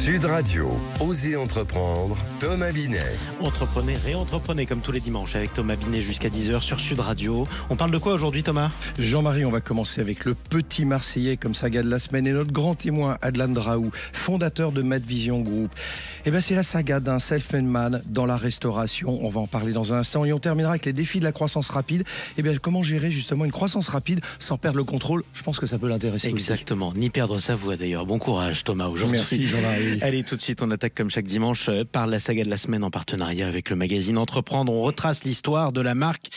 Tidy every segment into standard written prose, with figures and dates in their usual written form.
Sud Radio, Osez entreprendre, Thomas Binet. Entreprenez, réentreprenez comme tous les dimanches avec Thomas Binet jusqu'à 10h sur Sud Radio. On parle de quoi aujourd'hui, Thomas? Jean-Marie, on va commencer avec le petit Marseillais comme saga de la semaine et notre grand témoin Adlan Draou, fondateur de Mad Vision Group. Eh bien, c'est la saga d'un self-made man dans la restauration. On va en parler dans un instant et on terminera avec les défis de la croissance rapide. Eh bien, comment gérer justement une croissance rapide sans perdre le contrôle? Je pense que ça peut l'intéresser. Exactement, ni perdre sa voix d'ailleurs. Bon courage, Thomas, aujourd'hui. Merci, Jean-Marie. Allez, tout de suite, on attaque comme chaque dimanche par la saga de la semaine en partenariat avec le magazine Entreprendre. On retrace l'histoire de la marque.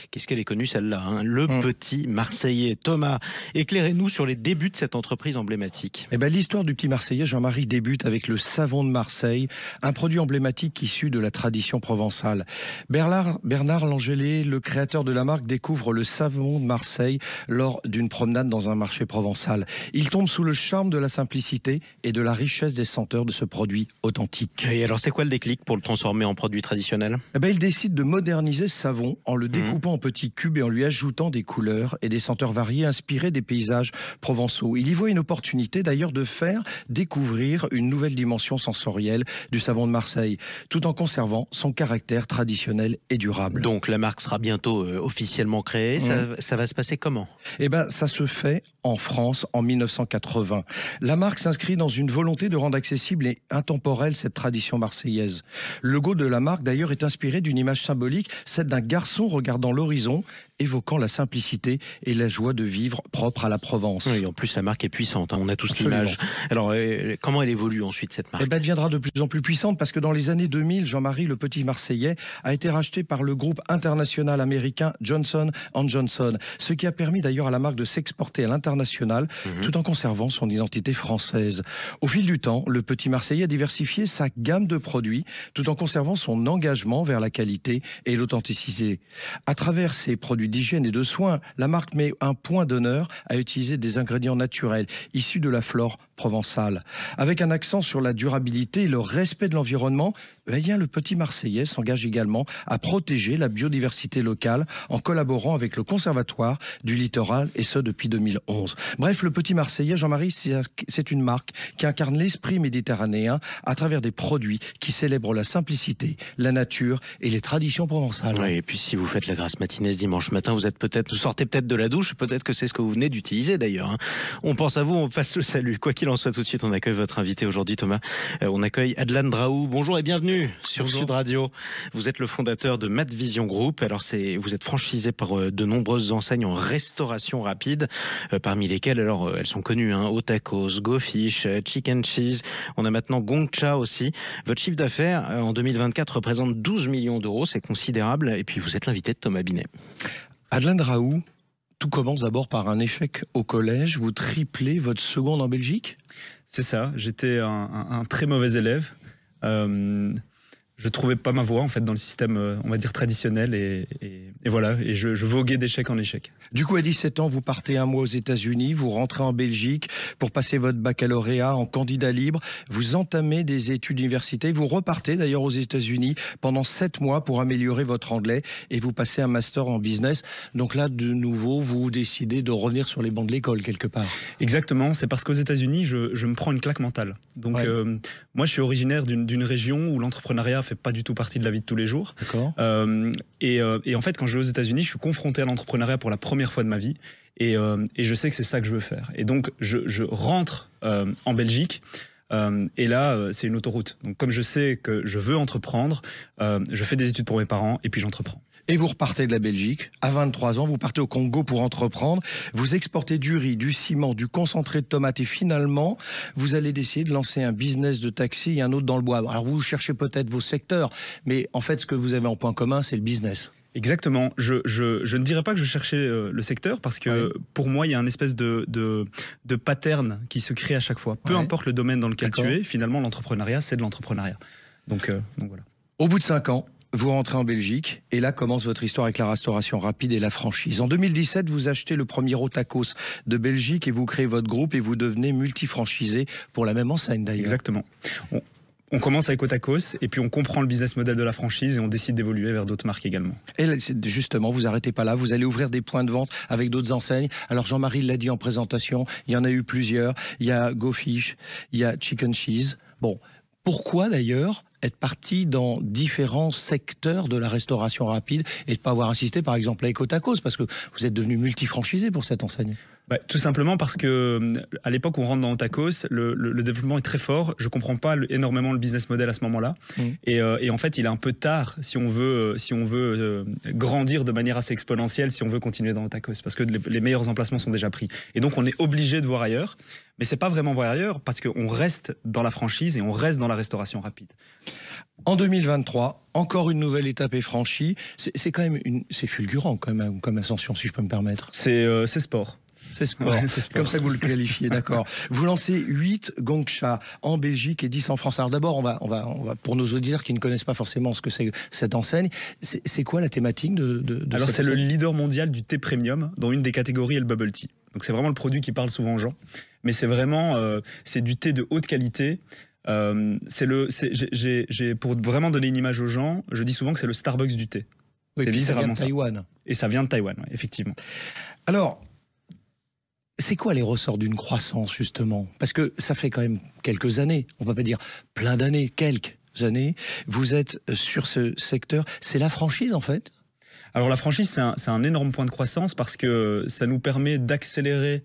Qu'est-ce qu'elle est connue celle-là, hein, le petit Marseillais. Thomas, éclairez-nous sur les débuts de cette entreprise emblématique. Eh bien, l'histoire du petit Marseillais, Jean-Marie, débute avec le savon de Marseille, un produit emblématique issu de la tradition provençale. Bernard Langélé, le créateur de la marque, découvre le savon de Marseille lors d'une promenade dans un marché provençal. Il tombe sous le charme de la simplicité et de la richesse des senteurs de ce produit authentique. Et alors, c'est quoi le déclic pour le transformer en produit traditionnel? Eh ben, il décide de moderniser ce savon en le découpant en petits cubes et en lui ajoutant des couleurs et des senteurs variées inspirées des paysages provençaux. Il y voit une opportunité d'ailleurs de faire découvrir une nouvelle dimension sensorielle du savon de Marseille, tout en conservant son caractère traditionnel et durable. Donc la marque sera bientôt officiellement créée. Ça va se passer comment? Eh ben, ça se fait en France en 1980. La marque s'inscrit dans une volonté de rendre accessible et intemporelle cette tradition marseillaise. Le logo de la marque d'ailleurs est inspiré d'une image symbolique, celle d'un garçon regardant l'horizon, évoquant la simplicité et la joie de vivre propre à la Provence. Oui, en plus la marque est puissante, hein, on a tous l'image. Alors comment elle évolue ensuite cette marque? Eh ben, elle deviendra de plus en plus puissante parce que dans les années 2000, Jean-Marie, le petit Marseillais, a été racheté par le groupe international américain Johnson & Johnson, ce qui a permis d'ailleurs à la marque de s'exporter à l'international tout en conservant son identité française. Au fil du temps, le petit Marseillais a diversifié sa gamme de produits tout en conservant son engagement vers la qualité et l'authenticité. À travers ses produits d'hygiène et de soins, la marque met un point d'honneur à utiliser des ingrédients naturels issus de la flore provençale. Avec un accent sur la durabilité et le respect de l'environnement, le petit Marseillais s'engage également à protéger la biodiversité locale en collaborant avec le Conservatoire du Littoral, et ce depuis 2011. Bref, le petit Marseillais, Jean-Marie, c'est une marque qui incarne l'esprit méditerranéen à travers des produits qui célèbrent la simplicité, la nature et les traditions provençales. Oui, et puis si vous faites la grasse matinée ce dimanche matin, vous sortez peut-être de la douche, peut-être que c'est ce que vous venez d'utiliser d'ailleurs. Hein. On pense à vous, on passe le salut. Quoi qu'il en soit, tout de suite, on accueille votre invité aujourd'hui, Thomas. On accueille Adlan Draou. Bonjour et bienvenue sur Sud Radio. Vous êtes le fondateur de Mad Vision Group. Alors vous êtes franchisé par de nombreuses enseignes en restauration rapide, parmi lesquelles elles sont connues, hein, Otakos, Go Fish, Chicken Cheese. On a maintenant Gong Cha aussi. Votre chiffre d'affaires en 2024 représente 12 millions d'euros, c'est considérable. Et puis vous êtes l'invité de Thomas Binet. Adlan Draou, tout commence d'abord par un échec au collège. Vous triplez votre seconde en Belgique? C'est ça, j'étais un très mauvais élève. Je trouvais pas ma voie en fait dans le système, on va dire traditionnel, et voilà, et je voguais d'échec en échec. Du coup, à 17 ans, vous partez un mois aux États-Unis, vous rentrez en Belgique pour passer votre baccalauréat en candidat libre, vous entamez des études universitaires, vous repartez d'ailleurs aux États-Unis pendant 7 mois pour améliorer votre anglais et vous passez un master en business. Donc là, de nouveau, vous décidez de revenir sur les bancs de l'école quelque part. Exactement, c'est parce qu'aux États-Unis, je me prends une claque mentale. Donc moi, je suis originaire d'une région où l'entrepreneuriat fait pas du tout partie de la vie de tous les jours. D'accord. Et en fait, quand je vais aux États-Unis, je suis confronté à l'entrepreneuriat pour la première fois de ma vie. Et je sais que c'est ça que je veux faire. Et donc, je rentre en Belgique. Et là, c'est une autoroute. Donc, comme je sais que je veux entreprendre, je fais des études pour mes parents et puis j'entreprends. Et vous repartez de la Belgique. À 23 ans, vous partez au Congo pour entreprendre. Vous exportez du riz, du ciment, du concentré de tomates. Et finalement, vous allez décider de lancer un business de taxi et un autre dans le bois. Alors, vous cherchez peut-être vos secteurs. Mais en fait, ce que vous avez en point commun, c'est le business. Exactement. Je ne dirais pas que je cherchais le secteur parce que pour moi, il y a une espèce de pattern qui se crée à chaque fois. Peu importe le domaine dans lequel tu es, finalement, l'entrepreneuriat, c'est de l'entrepreneuriat. Donc voilà. Au bout de 5 ans, vous rentrez en Belgique et là commence votre histoire avec la restauration rapide et la franchise. En 2017, vous achetez le premier Otakos de Belgique et vous créez votre groupe et vous devenez multifranchisé pour la même enseigne d'ailleurs. Exactement. On commence avec Otakos et puis on comprend le business model de la franchise et on décide d'évoluer vers d'autres marques également. Et justement, vous n'arrêtez pas là, vous allez ouvrir des points de vente avec d'autres enseignes. Alors Jean-Marie l'a dit en présentation, il y en a eu plusieurs. Il y a Go Fish, il y a Chicken Cheese. Bon, pourquoi d'ailleurs être parti dans différents secteurs de la restauration rapide et de ne pas avoir insisté par exemple avec Otakos, parce que vous êtes devenu multifranchisé pour cette enseigne? Tout simplement parce que à l'époque où on rentre dans Otakos, le développement est très fort. Je comprends pas énormément le business model à ce moment-là. Et en fait, il est un peu tard si on veut grandir de manière assez exponentielle, si on veut continuer dans Otakos, parce que les meilleurs emplacements sont déjà pris. Et donc, on est obligé de voir ailleurs. Mais c'est pas vraiment voir ailleurs, parce qu'on reste dans la franchise et on reste dans la restauration rapide. En 2023, encore une nouvelle étape est franchie. C'est quand même c'est fulgurant quand même comme ascension, si je peux me permettre. C'est sport. C'est sport. Ouais, c'est sport. Comme ça que vous le qualifiez, d'accord. Vous lancez 8 Gongcha en Belgique et 10 en France. Alors d'abord, on va pour nos auditeurs qui ne connaissent pas forcément ce que c'est cette enseigne, c'est quoi la thématique de Alors cette c'est enseigne? Le leader mondial du thé premium, dont une des catégories est le bubble tea. Donc c'est vraiment le produit qui parle souvent aux gens. Mais c'est vraiment c'est du thé de haute qualité. Pour vraiment donner une image aux gens, je dis souvent que c'est le Starbucks du thé. Oui, c'est littéralement ça vient de Taïwan. Et ça vient de Taïwan, ouais, effectivement. Alors, c'est quoi les ressorts d'une croissance, justement? Parce que ça fait quand même quelques années, on ne peut pas dire plein d'années, quelques années, vous êtes sur ce secteur. C'est la franchise, en fait? Alors la franchise, c'est un énorme point de croissance parce que ça nous permet d'accélérer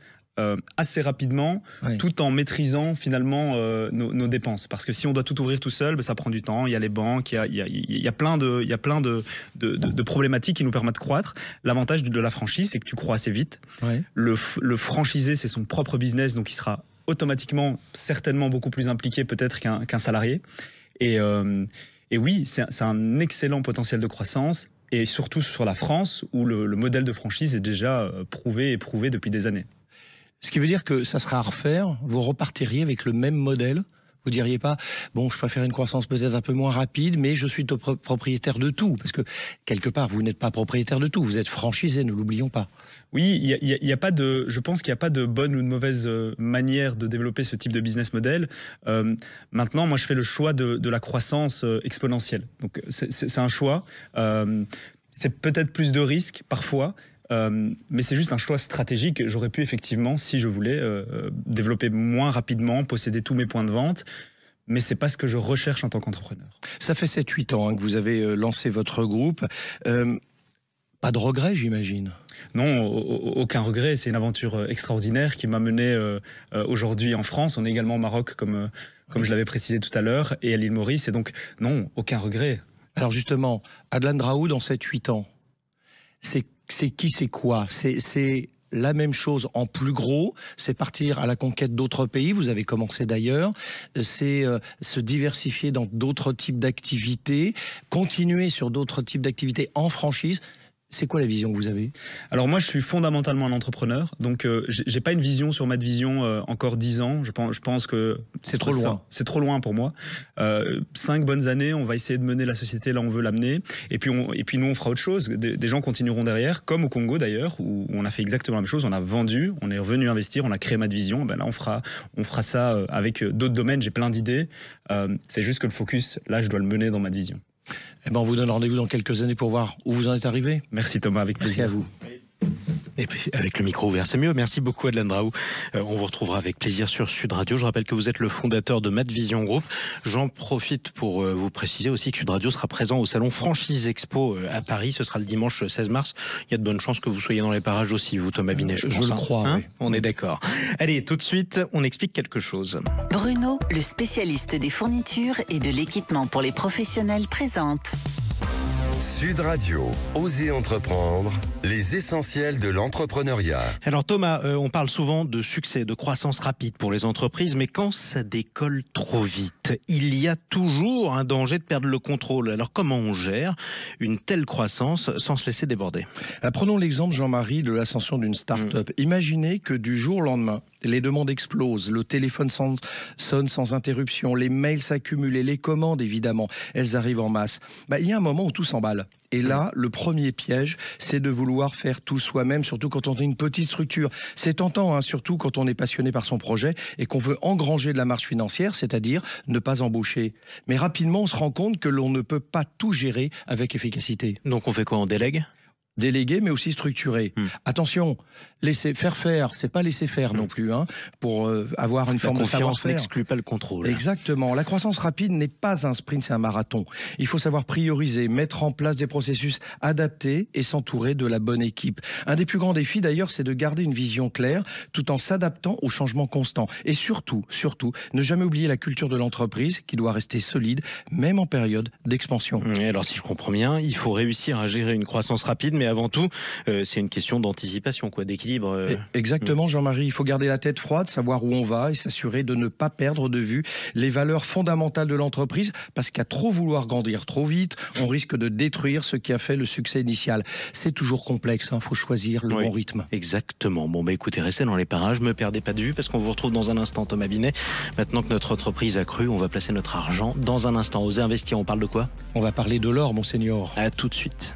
assez rapidement, oui, tout en maîtrisant finalement nos dépenses. Parce que si on doit tout ouvrir tout seul, ça prend du temps. Il y a les banques, il y a plein de problématiques qui nous permettent de croître. L'avantage de la franchise, c'est que tu crois assez vite. Oui. Le franchisé, c'est son propre business, donc il sera automatiquement, certainement beaucoup plus impliqué peut-être qu'un salarié. Et oui, c'est un excellent potentiel de croissance. Et surtout sur la France, où le modèle de franchise est déjà prouvé et prouvé depuis des années. Ce qui veut dire que ça sera à refaire, vous repartiriez avec le même modèle? Vous diriez pas, bon, je préfère une croissance peut-être un peu moins rapide, mais je suis propriétaire de tout. Parce que, quelque part, vous n'êtes pas propriétaire de tout, vous êtes franchisé, ne l'oublions pas. Oui, y a pas je pense qu'il n'y a pas de bonne ou de mauvaise manière de développer ce type de business model. Maintenant, moi, je fais le choix de la croissance exponentielle. Donc, c'est un choix. C'est peut-être plus de risques, parfois. Mais c'est juste un choix stratégique. J'aurais pu effectivement, si je voulais, développer moins rapidement, posséder tous mes points de vente, mais c'est pas ce que je recherche en tant qu'entrepreneur. Ça fait 7-8 ans que vous avez lancé votre groupe. Pas de regret, j'imagine? Non, aucun regret. C'est une aventure extraordinaire qui m'a mené aujourd'hui en France. On est également au Maroc, comme je l'avais précisé tout à l'heure, et à l'île Maurice. Et donc, non, aucun regret. Alors justement, Adlan Draoud, dans 7-8 ans, c'est qui, c'est quoi? C'est la même chose en plus gros, c'est partir à la conquête d'autres pays, vous avez commencé d'ailleurs, c'est se diversifier dans d'autres types d'activités, continuer sur d'autres types d'activités en franchise. C'est quoi la vision que vous avez? Alors moi, je suis fondamentalement un entrepreneur, donc j'ai pas une vision sur ma vision encore 10 ans. Je pense que c'est trop loin. C'est trop loin pour moi. 5 bonnes années, on va essayer de mener la société là où on veut l'amener. Et puis nous, on fera autre chose. Des gens continueront derrière, comme au Congo d'ailleurs, où on a fait exactement la même chose. On a vendu, on est revenu investir, on a créé Madvision. Ben là, on fera ça avec d'autres domaines. J'ai plein d'idées. C'est juste que le focus, là, je dois le mener dans Madvision. Eh ben, on vous donne rendez-vous dans quelques années pour voir où vous en êtes arrivé. Merci Thomas, avec plaisir. Merci à vous. Et puis avec le micro ouvert, c'est mieux. Merci beaucoup Adlan Draoud. On vous retrouvera avec plaisir sur Sud Radio. Je rappelle que vous êtes le fondateur de Madvision Group. J'en profite pour vous préciser aussi que Sud Radio sera présent au salon Franchise Expo à Paris. Ce sera le dimanche 16 mars. Il y a de bonnes chances que vous soyez dans les parages aussi, vous Thomas Binet. Je le crois. Hein, oui. On est d'accord. Allez, tout de suite, on explique quelque chose. Bruno, le spécialiste des fournitures et de l'équipement pour les professionnels, présente Sud Radio, Osez entreprendre, les essentiels de l'entrepreneuriat. Alors Thomas, on parle souvent de succès, de croissance rapide pour les entreprises, mais quand ça décolle trop vite, il y a toujours un danger de perdre le contrôle. Alors comment on gère une telle croissance sans se laisser déborder? Prenons l'exemple, Jean-Marie, de l'ascension d'une start-up. Imaginez que du jour au lendemain, les demandes explosent, le téléphone sonne sans interruption, les mails s'accumulent et les commandes, évidemment, elles arrivent en masse. Il y a un moment où tout s'emballe. Et là, le premier piège, c'est de vouloir faire tout soi-même, surtout quand on a une petite structure. C'est tentant, hein, surtout quand on est passionné par son projet et qu'on veut engranger de la marge financière, c'est-à-dire ne pas embaucher. Mais rapidement, on se rend compte que l'on ne peut pas tout gérer avec efficacité. Donc on fait quoi? On délègue? Délégué, mais aussi structuré. Attention, Laisser faire, c'est pas laisser faire non plus, hein, pour avoir une forme de confiance savoir-faire. n'exclut pas le contrôle. Exactement. La croissance rapide n'est pas un sprint, c'est un marathon. Il faut savoir prioriser, mettre en place des processus adaptés et s'entourer de la bonne équipe. Un des plus grands défis d'ailleurs, c'est de garder une vision claire tout en s'adaptant aux changements constants. Et surtout, ne jamais oublier la culture de l'entreprise qui doit rester solide, même en période d'expansion. Et alors si je comprends bien, il faut réussir à gérer une croissance rapide, mais avant tout, c'est une question d'anticipation, quoi, d'équilibre. Exactement, Jean-Marie. Il faut garder la tête froide, savoir où on va et s'assurer de ne pas perdre de vue les valeurs fondamentales de l'entreprise, parce qu'à trop vouloir grandir trop vite, on risque de détruire ce qui a fait le succès initial. C'est toujours complexe, il faut choisir le bon rythme. Exactement. Bon, écoutez, restez dans les parages, me perdez pas de vue, parce qu'on vous retrouve dans un instant, Thomas Binet. Maintenant que notre entreprise a cru, on va placer notre argent dans un instant. Oser investir, on parle de quoi? On va parler de l'or, monseigneur. À tout de suite.